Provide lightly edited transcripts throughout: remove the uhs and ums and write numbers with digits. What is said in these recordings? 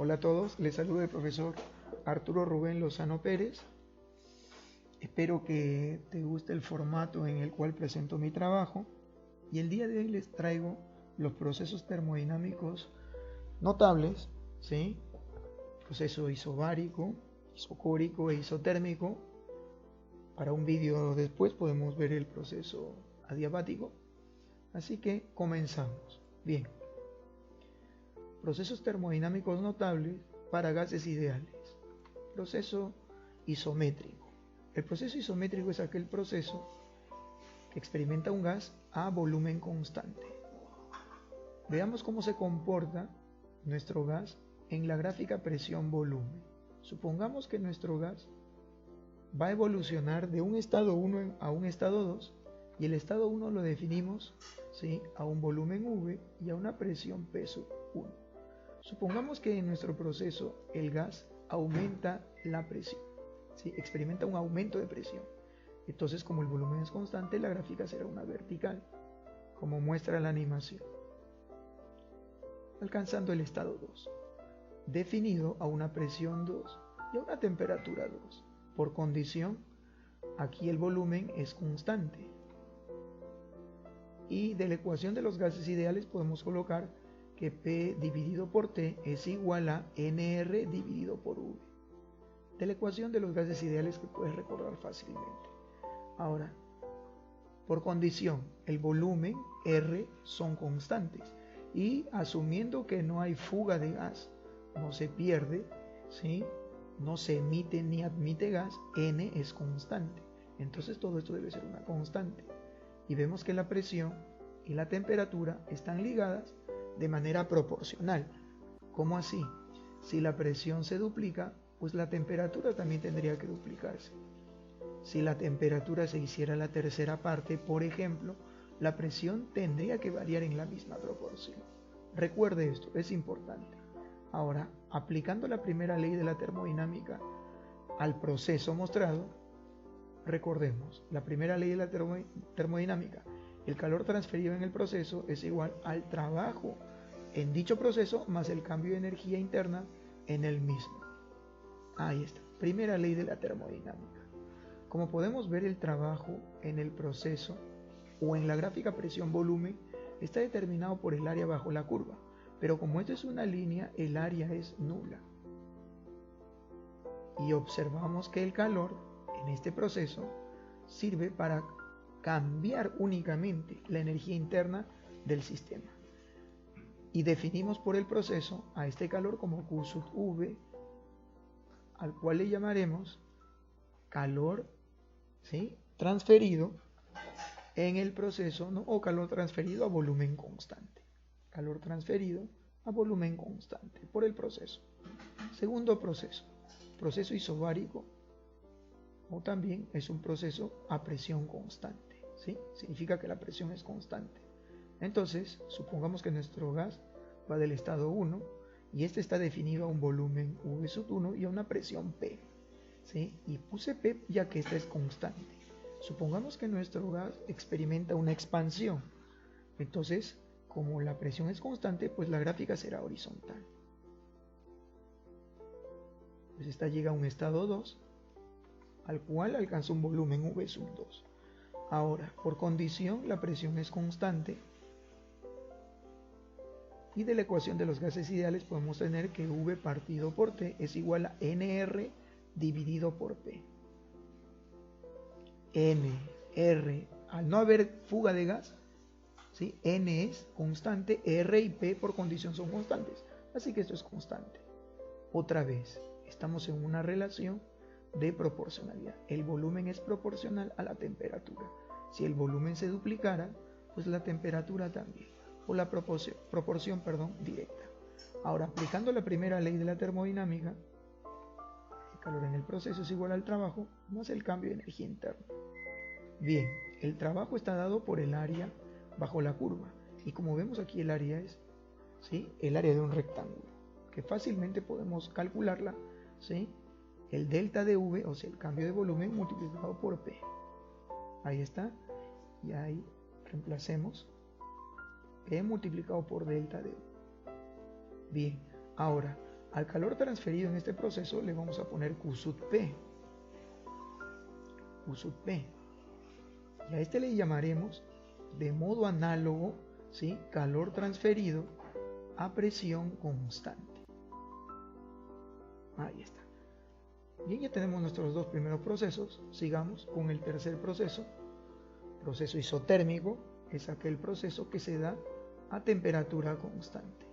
Hola a todos, les saluda el profesor Arturo Rubén Lozano Pérez. Espero que te guste el formato en el cual presento mi trabajo y el día de hoy les traigo los procesos termodinámicos notables, ¿sí? Proceso isobárico, isocórico e isotérmico. Para un vídeo después podemos ver el proceso adiabático. Así que comenzamos. Bien. Procesos termodinámicos notables para gases ideales. Proceso isométrico. El proceso isométrico es aquel proceso que experimenta un gas a volumen constante. Veamos cómo se comporta nuestro gas en la gráfica presión-volumen. Supongamos que nuestro gas va a evolucionar de un estado 1 a un estado 2 y el estado 1 lo definimos, ¿sí?, a un volumen V y a una presión P sub 1. Supongamos que en nuestro proceso el gas aumenta la presión, ¿sí?, experimenta un aumento de presión. Entonces, como el volumen es constante, la gráfica será una vertical, como muestra la animación, alcanzando el estado 2, definido a una presión 2 y a una temperatura 2. Por condición, aquí el volumen es constante. Y de la ecuación de los gases ideales podemos colocar que P dividido por T es igual a NR dividido por V. De la ecuación de los gases ideales que puedes recordar fácilmente. Ahora, por condición, el volumen R son constantes. Y asumiendo que no hay fuga de gas, no se pierde, ¿sí?, no se emite ni admite gas, N es constante. Entonces todo esto debe ser una constante. Y vemos que la presión y la temperatura están ligadas de manera proporcional. ¿Cómo así? Si la presión se duplica, pues la temperatura también tendría que duplicarse. Si la temperatura se hiciera la tercera parte, por ejemplo, la presión tendría que variar en la misma proporción. Recuerde esto, es importante. Ahora, aplicando la primera ley de la termodinámica al proceso mostrado, recordemos, la primera ley de la termodinámica, el calor transferido en el proceso es igual al trabajo en dicho proceso más el cambio de energía interna en el mismo. Ahí está, primera ley de la termodinámica. Como podemos ver, el trabajo en el proceso o en la gráfica presión-volumen está determinado por el área bajo la curva, pero como esto es una línea, el área es nula. Y observamos que el calor en este proceso sirve para cambiar únicamente la energía interna del sistema. Y definimos por el proceso a este calor como Q sub V, al cual le llamaremos calor, ¿sí?, transferido en el proceso, ¿no?, o calor transferido a volumen constante. Calor transferido a volumen constante por el proceso. Segundo proceso, proceso isobárico, o también es un proceso a presión constante, ¿sí? Significa que la presión es constante. Entonces, supongamos que nuestro gas va del estado 1 y este está definido a un volumen V sub 1 y a una presión P, ¿sí? Y puse P ya que esta es constante. Supongamos que nuestro gas experimenta una expansión. Entonces, como la presión es constante, pues la gráfica será horizontal. Pues esta llega a un estado 2, al cual alcanza un volumen V sub 2. Ahora, por condición, la presión es constante. Y de la ecuación de los gases ideales podemos tener que V partido por T es igual a NR dividido por P. N, R, al no haber fuga de gas, ¿sí?, N es constante, R y P por condición son constantes, así que esto es constante. Otra vez, estamos en una relación de proporcionalidad. El volumen es proporcional a la temperatura. Si el volumen se duplicara, pues la temperatura también, o la proporción directa. Ahora, aplicando la primera ley de la termodinámica, el calor en el proceso es igual al trabajo más el cambio de energía interna. Bien, el trabajo está dado por el área bajo la curva. Y como vemos aquí, el área es, ¿sí?, el área de un rectángulo, que fácilmente podemos calcularla, ¿sí?, el delta de V, o sea, el cambio de volumen multiplicado por P. Ahí está. Y ahí reemplacemos P multiplicado por delta de V. Bien, ahora, Al calor transferido en este proceso le vamos a poner Q sub P. Q sub P. Y a este le llamaremos de modo análogo, ¿sí?, calor transferido a presión constante. Ahí está. Bien, ya tenemos nuestros dos primeros procesos. Sigamos con el tercer proceso. Proceso isotérmico es aquel proceso que se da a temperatura constante.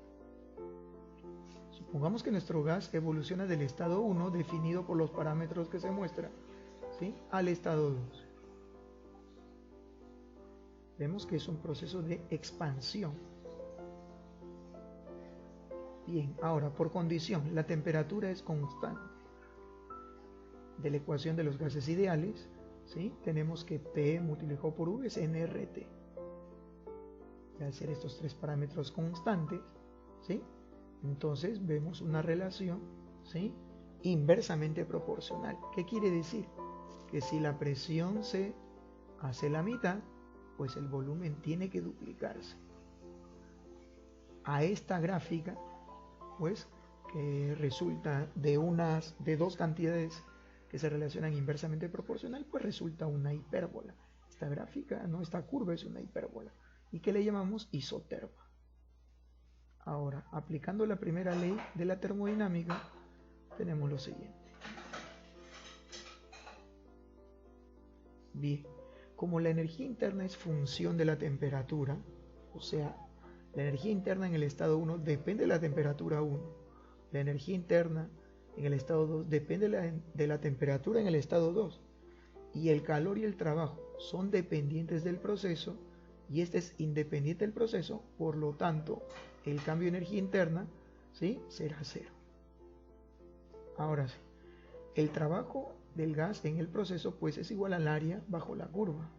Supongamos que nuestro gas evoluciona del estado 1, definido por los parámetros que se muestran, ¿sí?, al estado 2. Vemos que es un proceso de expansión. Bien, ahora por condición, la temperatura es constante. De la ecuación de los gases ideales, ¿sí?, tenemos que P multiplicado por V es nRT. Y al ser estos tres parámetros constantes, ¿sí?, entonces vemos una relación, ¿sí?, inversamente proporcional. ¿Qué quiere decir? Que si la presión se hace la mitad, pues el volumen tiene que duplicarse. A esta gráfica, pues, que resulta de dos cantidades que se relacionan inversamente proporcional, pues resulta una hipérbola. Esta gráfica, no, esta curva es una hipérbola y que le llamamos isoterma. Ahora, aplicando la primera ley de la termodinámica, tenemos lo siguiente. Bien, como la energía interna es función de la temperatura, o sea, la energía interna en el estado 1 depende de la temperatura 1, la energía interna en el estado 2 depende de la temperatura en el estado 2, y el calor y el trabajo son dependientes del proceso, y este es independiente del proceso, por lo tanto, el cambio de energía interna, ¿sí?, será cero. Ahora sí, el trabajo del gas en el proceso pues es igual al área bajo la curva.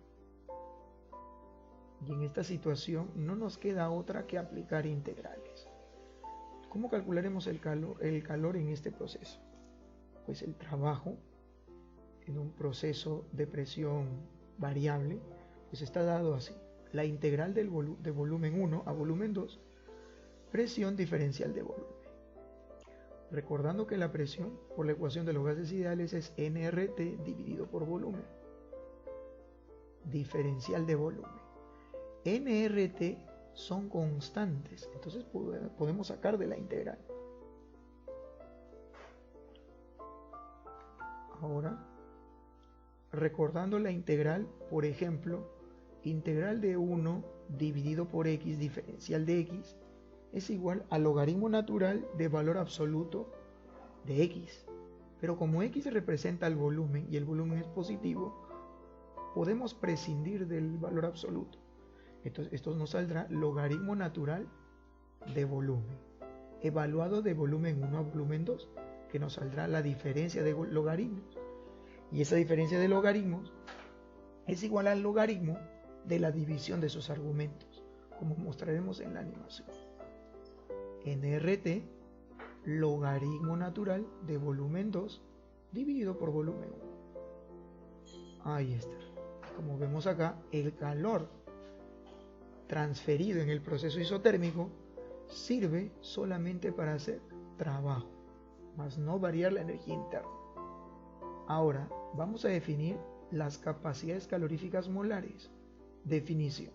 Y en esta situación no nos queda otra que aplicar integrales. ¿Cómo calcularemos el calor en este proceso? Pues el trabajo en un proceso de presión variable pues está dado así. La integral de volumen 1 a volumen 2, presión diferencial de volumen. Recordando que la presión por la ecuación de los gases ideales es nRT dividido por volumen. Diferencial de volumen. nRT son constantes, entonces podemos sacar de la integral. Ahora, recordando la integral, por ejemplo, integral de 1 dividido por x diferencial de x es igual al logaritmo natural de valor absoluto de x. Pero como x representa el volumen y el volumen es positivo, podemos prescindir del valor absoluto. Entonces esto nos saldrá logaritmo natural de volumen, evaluado de volumen 1 a volumen 2, que nos saldrá la diferencia de logaritmos. Y esa diferencia de logaritmos es igual al logaritmo de la división de sus argumentos, como mostraremos en la animación. nRT, logaritmo natural de volumen 2 dividido por volumen 1. Ahí está. Como vemos acá, el calor transferido en el proceso isotérmico sirve solamente para hacer trabajo, más no variar la energía interna. Ahora vamos a definir las capacidades caloríficas molares. Definición.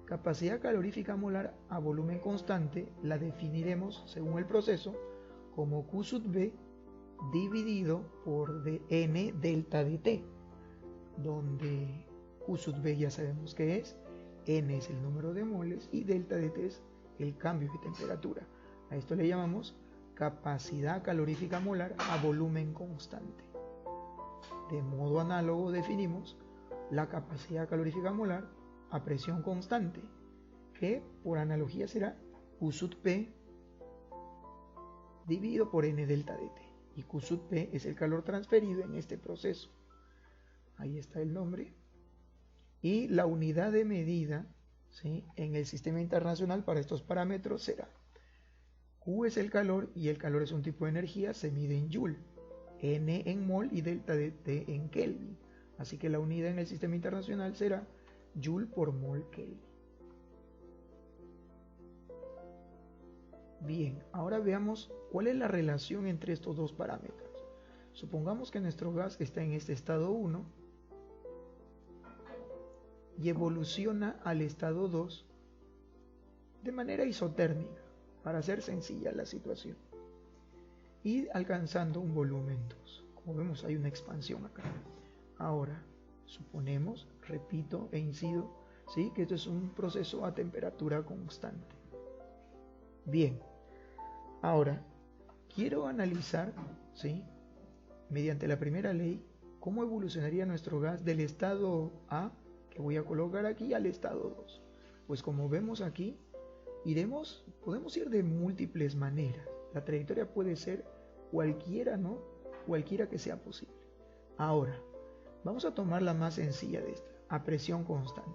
Capacidad calorífica molar a volumen constante la definiremos según el proceso como Q sub B dividido por N delta de T, donde Q sub B ya sabemos que es, N es el número de moles y delta de T es el cambio de temperatura. A esto le llamamos capacidad calorífica molar a volumen constante. De modo análogo definimos la capacidad calorífica molar a presión constante, que por analogía será Q sub P dividido por N delta de T. Y Q sub P es el calor transferido en este proceso. Ahí está el nombre. Y la unidad de medida, ¿sí?, en el sistema internacional para estos parámetros será Q es el calor y el calor es un tipo de energía, se mide en Joule, N en mol y delta de T en Kelvin. Así que la unidad en el sistema internacional será Joule por mol Kelvin. Bien, ahora veamos cuál es la relación entre estos dos parámetros. Supongamos que nuestro gas está en este estado 1 y evoluciona al estado 2 de manera isotérmica, para hacer sencilla la situación, y alcanzando un volumen 2. Como vemos, hay una expansión acá. Ahora, suponemos, repito e incido, ¿sí?, que esto es un proceso a temperatura constante. Bien, ahora quiero analizar, ¿sí?, mediante la primera ley, cómo evolucionaría nuestro gas del estado A, que voy a colocar aquí, al estado 2. Pues como vemos aquí, podemos ir de múltiples maneras. La trayectoria puede ser cualquiera, ¿no? Cualquiera que sea posible. Ahora, vamos a tomar la más sencilla de esta, a presión constante.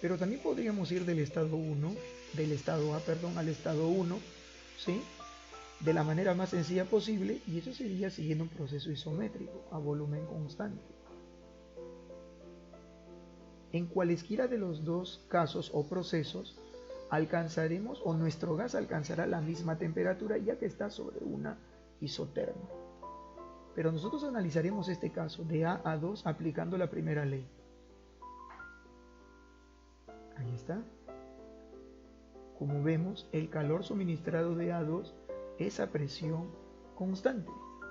Pero también podríamos ir del estado A, al estado 1, ¿sí?, de la manera más sencilla posible, y eso sería siguiendo un proceso isométrico a volumen constante. En cualesquiera de los dos casos o procesos alcanzaremos, o nuestro gas alcanzará la misma temperatura, ya que está sobre una isoterma. Pero nosotros analizaremos este caso de A a 2 aplicando la primera ley. Ahí está. Como vemos, el calor suministrado de A2 es a presión constante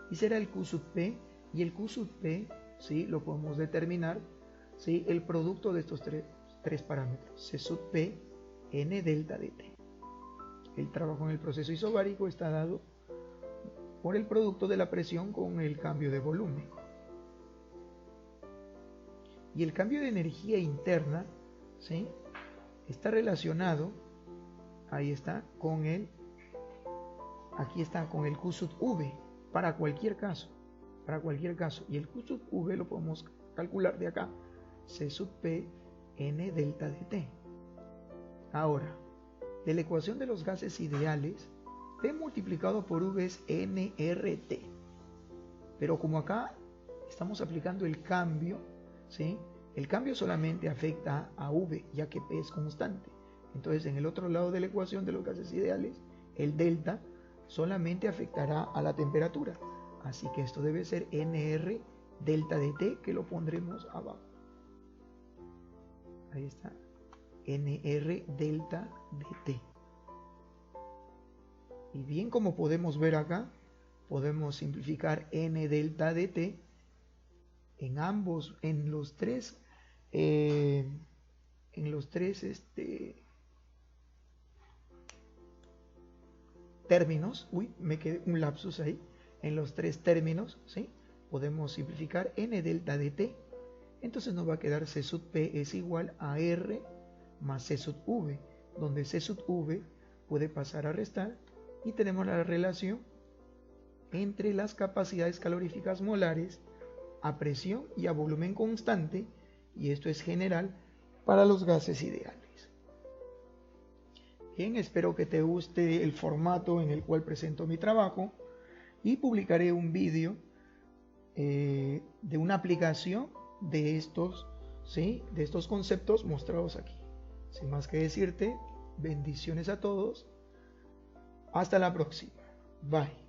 y será el Q sub P, y el Q sub P, ¿sí?, lo podemos determinar, ¿sí?, el producto de estos tres parámetros, C sub P, N delta dt. El trabajo en el proceso isobárico está dado por el producto de la presión con el cambio de volumen. Y el cambio de energía interna, ¿sí?, está relacionado, ahí está, con el Q sub V, para cualquier caso, y el Q sub V lo podemos calcular de acá, C sub P, N delta dt. Ahora, de la ecuación de los gases ideales, P multiplicado por V es nRT, pero como acá estamos aplicando el cambio, ¿sí?, el cambio solamente afecta a V, ya que P es constante. Entonces, en el otro lado de la ecuación de los gases ideales, el delta solamente afectará a la temperatura. Así que esto debe ser NR delta dt, que lo pondremos abajo. Ahí está, NR delta dt. Y bien, como podemos ver acá, podemos simplificar N delta dt en los tres términos. Me quedé un lapsus ahí. En los tres términos, ¿sí?, podemos simplificar N delta dt. Entonces nos va a quedar C sub P es igual a R más C sub V, donde C sub V puede pasar a restar, y tenemos la relación entre las capacidades caloríficas molares a presión y a volumen constante, y esto es general para los gases ideales. Bien, espero que te guste el formato en el cual presento mi trabajo, y publicaré un vídeo de una aplicación de estos, ¿sí?, de estos conceptos mostrados aquí. Sin más que decirte, bendiciones a todos. Hasta la próxima. Bye.